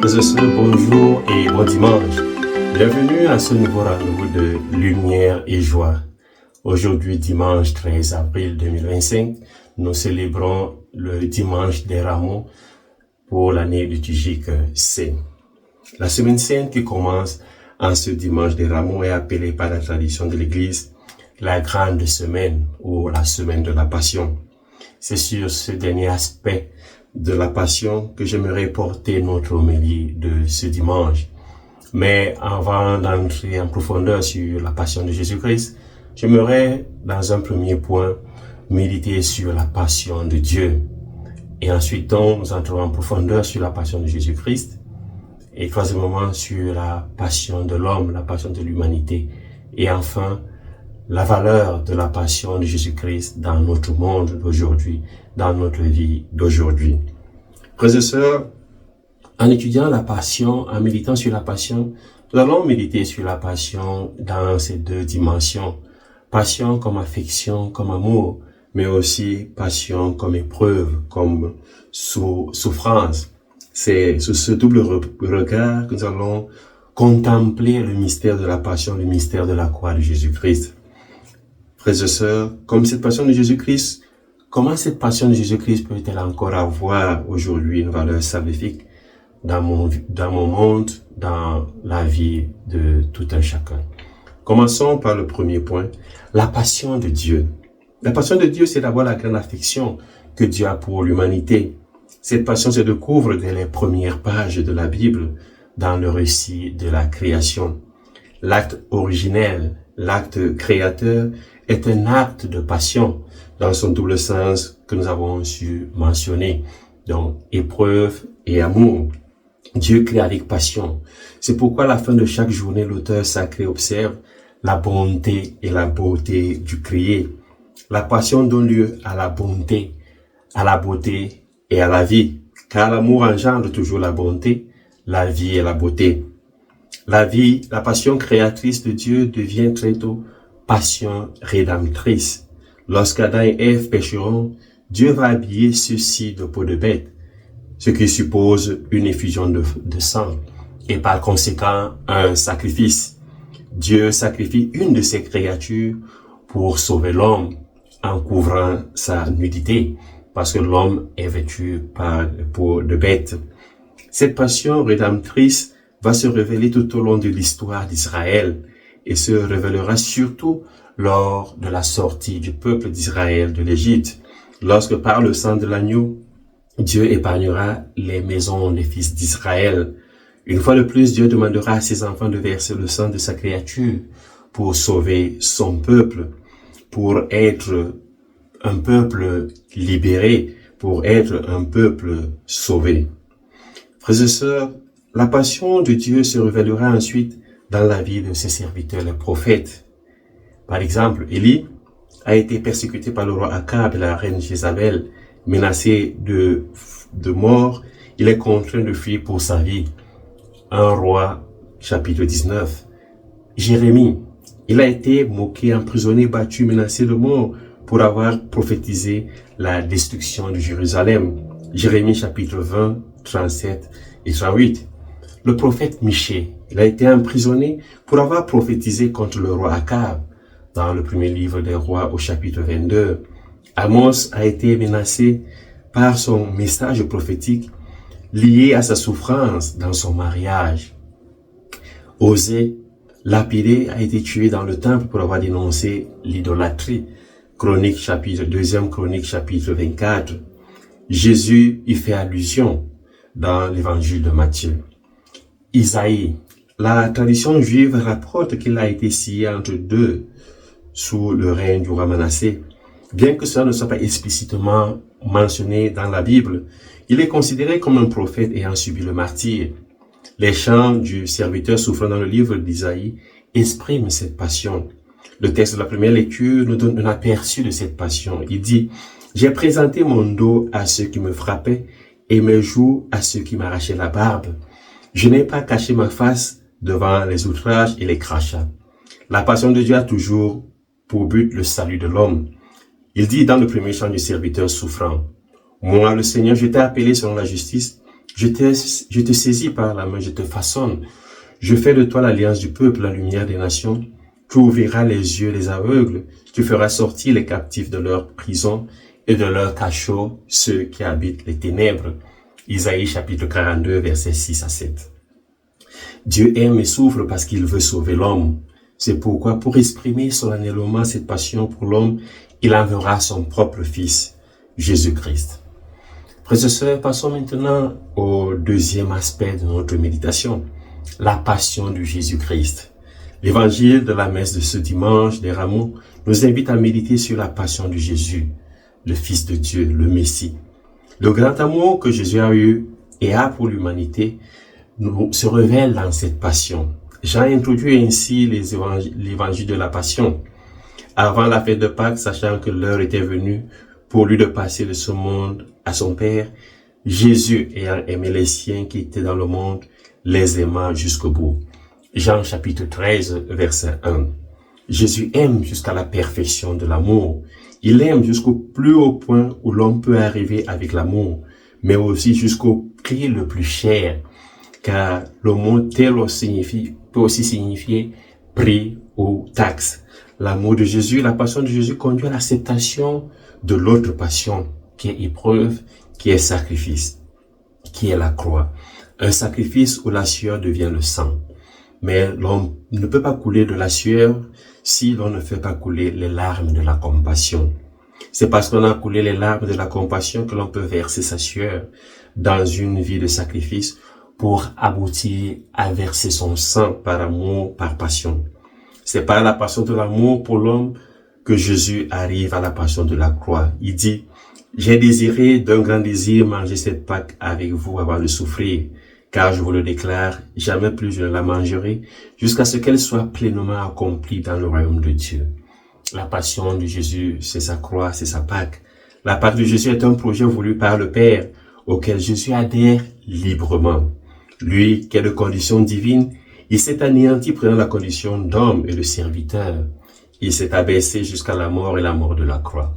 Frères et sœurs, bonjour et bon dimanche. Bienvenue à ce nouveau rendez-vous de Lumière et Joie. Aujourd'hui, dimanche 13 avril 2025, nous célébrons le dimanche des Rameaux pour l'année liturgique C. La semaine sainte qui commence en ce dimanche des Rameaux est appelée par la tradition de l'Église la grande semaine ou la semaine de la Passion. C'est sur ce dernier aspect de la Passion que j'aimerais porter notre homélie de ce dimanche. Mais avant d'entrer en profondeur sur la Passion de Jésus-Christ, j'aimerais, dans un premier point, méditer sur la Passion de Dieu. Et ensuite, nous entrerons en profondeur sur la Passion de Jésus-Christ. Et troisièmement, sur la Passion de l'homme, la Passion de l'humanité. Et enfin, la valeur de la Passion de Jésus-Christ dans notre monde d'aujourd'hui, dans notre vie d'aujourd'hui. Frères et sœurs, en étudiant la Passion, en méditant sur la Passion, nous allons méditer sur la Passion dans ces deux dimensions. Passion comme affection, comme amour, mais aussi passion comme épreuve, comme souffrance. C'est sous ce double regard que nous allons contempler le mystère de la Passion, le mystère de la croix de Jésus-Christ. Frères et sœurs, comme cette Passion de Jésus-Christ, comment cette Passion de Jésus-Christ peut-elle encore avoir aujourd'hui une valeur salvifique dans mon monde, dans la vie de tout un chacun? Commençons par le premier point, la Passion de Dieu. La Passion de Dieu, c'est d'abord la grande affection que Dieu a pour l'humanité. Cette passion se découvre dès les premières pages de la Bible, dans le récit de la création. L'acte originel, l'acte créateur, est un acte de passion dans son double sens que nous avons su mentionner. Donc, épreuve et amour. Dieu crée avec passion. C'est pourquoi à la fin de chaque journée, l'auteur sacré observe la bonté et la beauté du créé. La passion donne lieu à la bonté et à la vie, car l'amour engendre toujours la bonté, la vie et la beauté. La vie, la passion créatrice de Dieu devient très tôt passion rédemptrice. Lorsqu'Adam et Ève pécheront, Dieu va habiller ceux-ci de peau de bête, ce qui suppose une effusion de sang et par conséquent un sacrifice. Dieu sacrifie une de ses créatures pour sauver l'homme en couvrant sa nudité, parce que l'homme est vêtu par peau de bête. Cette passion rédemptrice va se révéler tout au long de l'histoire d'Israël et se révélera surtout lors de la sortie du peuple d'Israël de l'Égypte, lorsque par le sang de l'agneau, Dieu épargnera les maisons des fils d'Israël. Une fois de plus, Dieu demandera à ses enfants de verser le sang de sa créature pour sauver son peuple, pour être un peuple libéré, pour être un peuple sauvé. Frères et sœurs, la passion de Dieu se révélera ensuite dans la vie de ses serviteurs, les prophètes. Par exemple, Élie a été persécuté par le roi Akab et la reine Jézabel, menacé de mort. Il est contraint de fuir pour sa vie. 1 Roi, chapitre 19. Jérémie, il a été moqué, emprisonné, battu, menacé de mort pour avoir prophétisé la destruction de Jérusalem. Jérémie, chapitre 20, 37 et 38. Le prophète Michée, il a été emprisonné pour avoir prophétisé contre le roi Akab dans le premier livre des rois au chapitre 22. Amos a été menacé par son message prophétique lié à sa souffrance dans son mariage. Osée, lapidé, a été tué dans le temple pour avoir dénoncé l'idolâtrie. Chronique chapitre 2e Chronique chapitre 24. Jésus y fait allusion dans l'évangile de Matthieu. Isaïe, la tradition juive rapporte qu'il a été scié entre deux sous le règne du roi Manassé. Bien que cela ne soit pas explicitement mentionné dans la Bible, il est considéré comme un prophète ayant subi le martyre. Les chants du serviteur souffrant dans le livre d'Isaïe expriment cette passion. Le texte de la première lecture nous donne un aperçu de cette passion. Il dit « J'ai présenté mon dos à ceux qui me frappaient et mes joues à ceux qui m'arrachaient la barbe. Je n'ai pas caché ma face devant les outrages et les crachats. » La passion de Dieu a toujours pour but le salut de l'homme. Il dit dans le premier chant du serviteur souffrant, « Moi, le Seigneur, je t'ai appelé selon la justice, Je te saisis par la main, je te façonne. Je fais de toi l'alliance du peuple, la lumière des nations. Tu ouvriras les yeux des aveugles. Tu feras sortir les captifs de leur prison et de leur cachot ceux qui habitent les ténèbres. Isaïe chapitre 42, versets 6 à 7. Dieu aime et souffre parce qu'il veut sauver l'homme. C'est pourquoi, pour exprimer solennellement cette passion pour l'homme, il enverra son propre Fils, Jésus-Christ. Frères et sœurs, passons maintenant au deuxième aspect de notre méditation, la passion de Jésus-Christ. L'évangile de la messe de ce dimanche des Rameaux nous invite à méditer sur la passion de Jésus, le Fils de Dieu, le Messie. Le grand amour que Jésus a eu et a pour l'humanité se révèle dans cette passion. Jean introduit ainsi l'évangile de la passion. Avant la fête de Pâques, sachant que l'heure était venue pour lui de passer de ce monde à son Père, Jésus, ayant aimé les siens qui étaient dans le monde, les aima jusqu'au bout. Jean chapitre 13, verset 1. Jésus aime jusqu'à la perfection de l'amour. Il aime jusqu'au plus haut point où l'homme peut arriver avec l'amour, mais aussi jusqu'au prix le plus cher, car le mot tel peut aussi signifier prix ou taxe. L'amour de Jésus, la passion de Jésus conduit à l'acceptation de l'autre passion, qui est épreuve, qui est sacrifice, qui est la croix. Un sacrifice où la sueur devient le sang. Mais l'on ne peut pas couler de la sueur si l'on ne fait pas couler les larmes de la compassion. C'est parce qu'on a coulé les larmes de la compassion que l'on peut verser sa sueur dans une vie de sacrifice pour aboutir à verser son sang par amour, par passion. C'est par la passion de l'amour pour l'homme que Jésus arrive à la passion de la croix. Il dit, « J'ai désiré d'un grand désir manger cette Pâque avec vous avant de souffrir, car je vous le déclare, jamais plus je ne la mangerai, jusqu'à ce qu'elle soit pleinement accomplie dans le royaume de Dieu. » La passion de Jésus, c'est sa croix, c'est sa Pâque. La Pâque de Jésus est un projet voulu par le Père, auquel Jésus adhère librement. Lui, qui est de condition divine, il s'est anéanti prenant la condition d'homme et de serviteur. Il s'est abaissé jusqu'à la mort et la mort de la croix.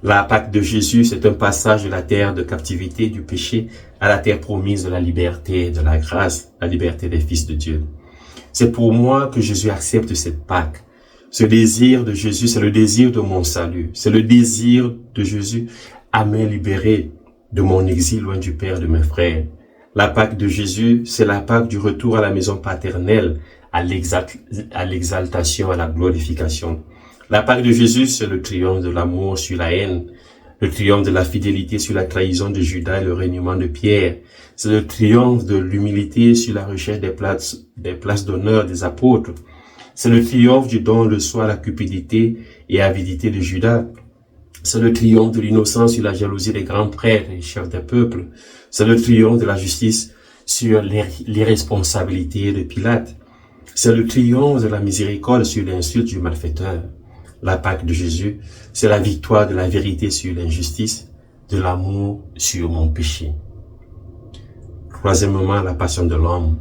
La Pâque de Jésus, c'est un passage de la terre de captivité du péché à la terre promise de la liberté et de la grâce, la liberté des fils de Dieu. C'est pour moi que Jésus accepte cette Pâque. Ce désir de Jésus, c'est le désir de mon salut. C'est le désir de Jésus à me libérer de mon exil loin du Père de mes frères. La Pâque de Jésus, c'est la Pâque du retour à la maison paternelle, à l'exaltation, à la glorification. La Pâque de Jésus, c'est le triomphe de l'amour sur la haine, le triomphe de la fidélité sur la trahison de Judas et le reniement de Pierre. C'est le triomphe de l'humilité sur la recherche des places d'honneur des apôtres. C'est le triomphe du don de soi à la cupidité et avidité de Judas. C'est le triomphe de l'innocence sur la jalousie des grands prêtres et chefs des peuples. C'est le triomphe de la justice sur l'irresponsabilité de Pilate. C'est le triomphe de la miséricorde sur l'insulte du malfaiteur. La Pâque de Jésus, c'est la victoire de la vérité sur l'injustice, de l'amour sur mon péché. Troisièmement, la passion de l'homme.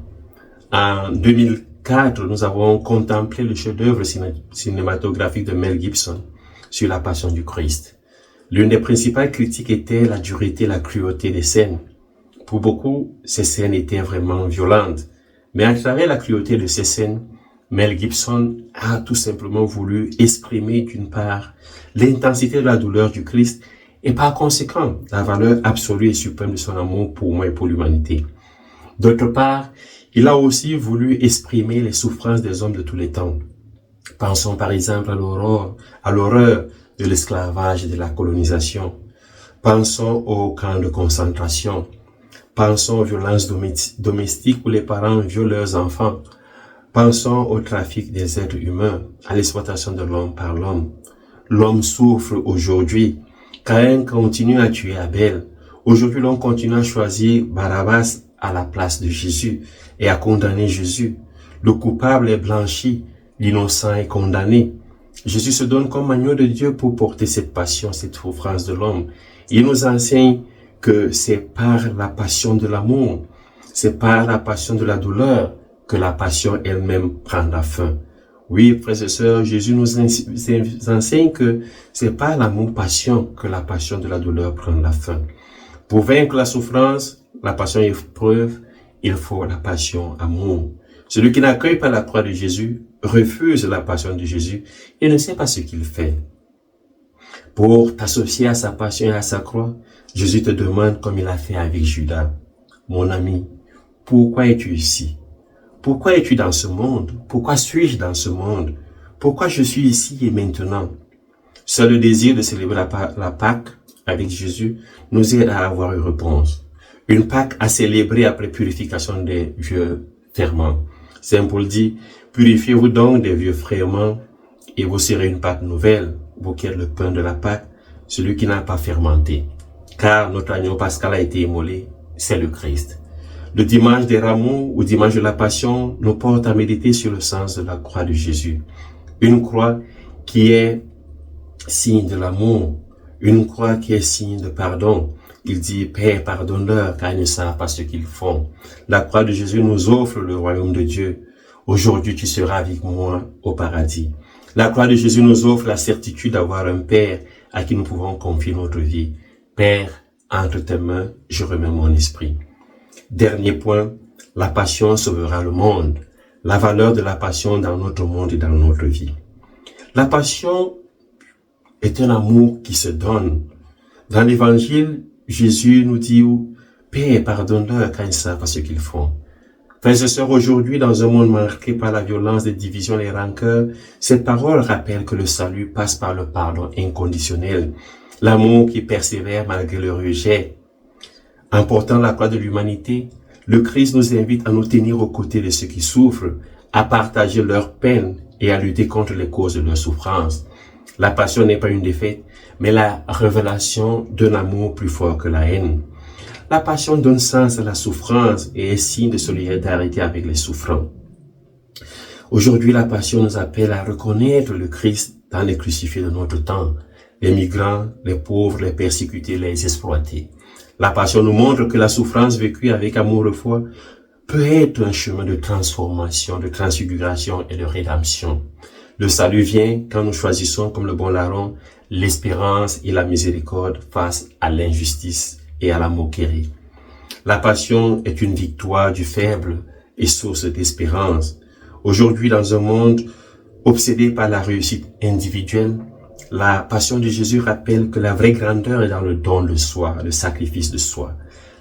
En 2004, nous avons contemplé le chef-d'œuvre cinématographique de Mel Gibson sur la passion du Christ. L'une des principales critiques était la dureté, la cruauté des scènes. Pour beaucoup, ces scènes étaient vraiment violentes. Mais à travers la cruauté de ces scènes, Mel Gibson a tout simplement voulu exprimer d'une part l'intensité de la douleur du Christ et par conséquent la valeur absolue et suprême de son amour pour moi et pour l'humanité. D'autre part, il a aussi voulu exprimer les souffrances des hommes de tous les temps. Pensons par exemple à l'horreur de l'esclavage et de la colonisation. Pensons aux camps de concentration. Pensons aux violences domestiques où les parents violent leurs enfants. Pensons au trafic des êtres humains, à l'exploitation de l'homme par l'homme. L'homme souffre aujourd'hui. Caïn continue à tuer Abel. Aujourd'hui, l'on continue à choisir Barabbas à la place de Jésus et à condamner Jésus. Le coupable est blanchi, l'innocent est condamné. Jésus se donne comme agneau de Dieu pour porter cette passion, cette souffrance de l'homme. Il nous enseigne que c'est par la passion de l'amour, c'est par la passion de la douleur que la passion elle-même prendra fin. Oui, frères et sœurs, Jésus nous enseigne que c'est par l'amour-passion que la passion de la douleur prendra fin. Pour vaincre la souffrance, la passion épreuve, il faut la passion amour. Celui qui n'accueille pas la croix de Jésus refuse la passion de Jésus et ne sait pas ce qu'il fait. Pour t'associer à sa passion et à sa croix, Jésus te demande comme il a fait avec Judas, mon ami, pourquoi es-tu ici? Pourquoi es-tu dans ce monde? Pourquoi suis-je dans ce monde? Pourquoi je suis ici et maintenant? Seul le désir de célébrer la Pâque avec Jésus nous aide à avoir une réponse. Une Pâque à célébrer après purification des vieux ferments. Saint Paul dit, purifiez-vous donc des vieux ferments et vous serez une Pâque nouvelle, vous qui êtes le pain de la Pâque, celui qui n'a pas fermenté. Car notre agneau pascal a été immolé, c'est le Christ. Le dimanche des rameaux ou dimanche de la Passion nous porte à méditer sur le sens de la croix de Jésus. Une croix qui est signe de l'amour, une croix qui est signe de pardon. Il dit, Père, pardonne-leur, car ils ne savent pas ce qu'ils font. La croix de Jésus nous offre le royaume de Dieu. Aujourd'hui, tu seras avec moi au paradis. La croix de Jésus nous offre la certitude d'avoir un Père à qui nous pouvons confier notre vie. Père, entre tes mains, je remets mon esprit. Dernier point, la passion sauvera le monde. La valeur de la passion dans notre monde et dans notre vie. La passion est un amour qui se donne. Dans l'évangile, Jésus nous dit, Père, pardonne-leur car ils ne savent pas ce qu'ils font. Frères et sœurs, aujourd'hui, dans un monde marqué par la violence, les divisions, les rancœurs, cette parole rappelle que le salut passe par le pardon inconditionnel, l'amour qui persévère malgré le rejet. En portant la croix de l'humanité, le Christ nous invite à nous tenir aux côtés de ceux qui souffrent, à partager leur peine et à lutter contre les causes de leur souffrance. La passion n'est pas une défaite, mais la révélation d'un amour plus fort que la haine. La passion donne sens à la souffrance et est signe de solidarité avec les souffrants. Aujourd'hui, la passion nous appelle à reconnaître le Christ dans les crucifiés de notre temps, les migrants, les pauvres, les persécutés, les exploités. La passion nous montre que la souffrance vécue avec amour et foi peut être un chemin de transformation, de transfiguration et de rédemption. Le salut vient quand nous choisissons comme le bon larron l'espérance et la miséricorde face à l'injustice et à la moquerie. La passion est une victoire du faible et source d'espérance. Aujourd'hui, dans un monde obsédé par la réussite individuelle, la passion de Jésus rappelle que la vraie grandeur est dans le don de soi, le sacrifice de soi.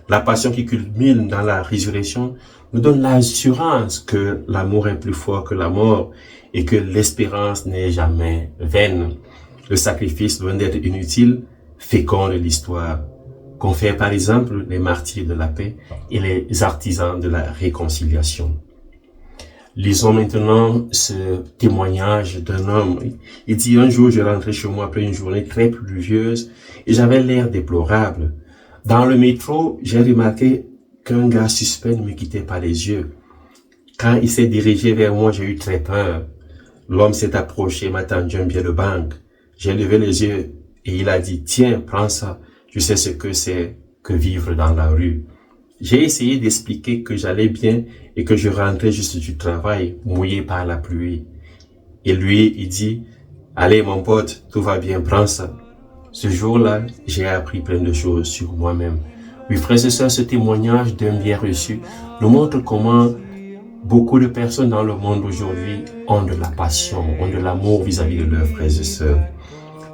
La passion qui culmine dans la résurrection nous donne l'assurance que l'amour est plus fort que la mort et que l'espérance n'est jamais vaine. Le sacrifice, loin d'être inutile, féconde l'histoire. Confère par exemple les martyrs de la paix et les artisans de la réconciliation. Lisons maintenant ce témoignage d'un homme. Il dit, un jour, je rentrais chez moi après une journée très pluvieuse et j'avais l'air déplorable. Dans le métro, j'ai remarqué qu'un gars suspect ne me quittait pas les yeux. Quand il s'est dirigé vers moi, j'ai eu très peur. L'homme s'est approché, m'a tendu un billet de banque. J'ai levé les yeux et il a dit, tiens, prends ça. Je sais ce que c'est que vivre dans la rue. J'ai essayé d'expliquer que j'allais bien et que je rentrais juste du travail, mouillé par la pluie. Et lui, il dit, allez mon pote, tout va bien, prends ça. Ce jour-là, j'ai appris plein de choses sur moi-même. Oui, frères et sœurs, ce témoignage d'un bien reçu nous montre comment beaucoup de personnes dans le monde aujourd'hui ont de la passion, ont de l'amour vis-à-vis de leurs frères et sœurs.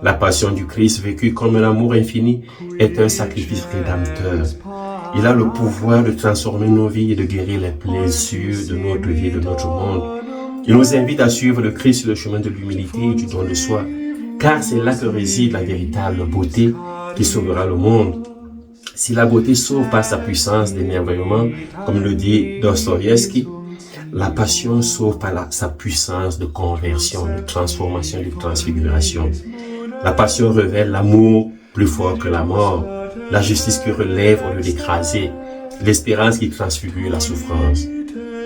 La passion du Christ vécue comme un amour infini est un sacrifice rédempteur. Il a le pouvoir de transformer nos vies et de guérir les blessures de notre vie et de notre monde. Il nous invite à suivre le Christ sur le chemin de l'humilité et du don de soi, car c'est là que réside la véritable beauté qui sauvera le monde. Si la beauté sauve par sa puissance d'émerveillement, comme le dit Dostoïevski, la passion sauve par sa puissance de conversion, de transformation, de transfiguration. La passion révèle l'amour plus fort que la mort, la justice qui relève au lieu d'écraser, l'espérance qui transfigure la souffrance.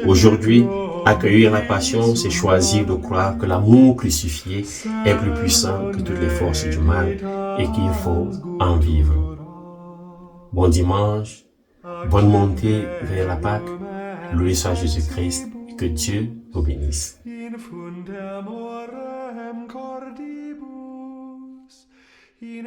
Aujourd'hui, accueillir la passion, c'est choisir de croire que l'amour crucifié est plus puissant que toutes les forces du mal et qu'il faut en vivre. Bon dimanche, bonne montée vers la Pâque, loué soit Jésus-Christ et que Dieu vous bénisse. In